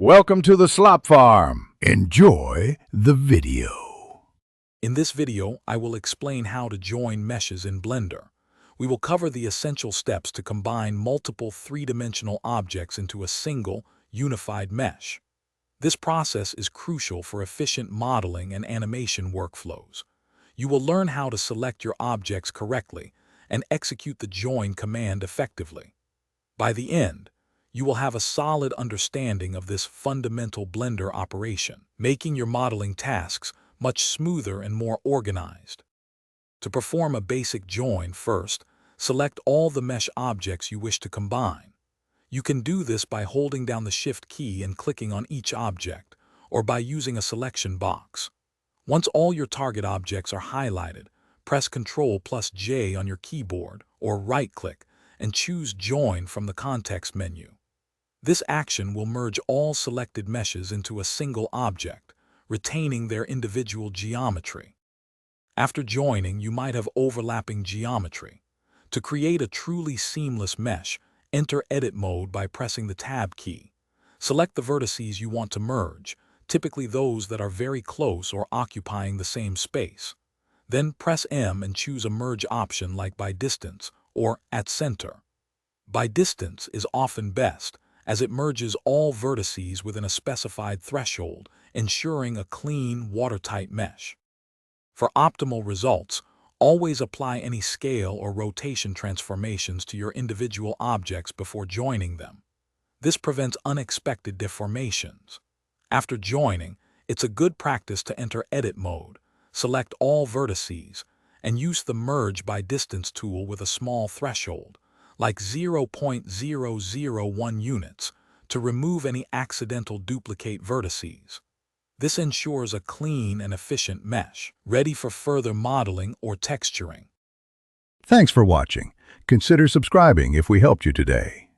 Welcome to the Slop Farm. Enjoy the video. In this video, I will explain how to join meshes in Blender. We will cover the essential steps to combine multiple three-dimensional objects into a single, unified mesh. This process is crucial for efficient modeling and animation workflows. You will learn how to select your objects correctly and execute the join command effectively. By the end, you will have a solid understanding of this fundamental Blender operation, making your modeling tasks much smoother and more organized. To perform a basic join, first, select all the mesh objects you wish to combine. You can do this by holding down the Shift key and clicking on each object, or by using a selection box. Once all your target objects are highlighted, press Ctrl+J on your keyboard, or right-click, and choose Join from the context menu. This action will merge all selected meshes into a single object, retaining their individual geometry. After joining, you might have overlapping geometry. To create a truly seamless mesh, enter Edit mode by pressing the Tab key. Select the vertices you want to merge, typically those that are very close or occupying the same space. Then press M and choose a merge option like by distance or at center. By distance is often best, as it merges all vertices within a specified threshold, ensuring a clean, watertight mesh. For optimal results, always apply any scale or rotation transformations to your individual objects before joining them. This prevents unexpected deformations. After joining, it's a good practice to enter Edit mode, select all vertices, and use the Merge by Distance tool with a small threshold, like 0.001 units, to remove any accidental duplicate vertices. This ensures a clean and efficient mesh, ready for further modeling or texturing. Thanks for watching. Consider subscribing if we helped you today.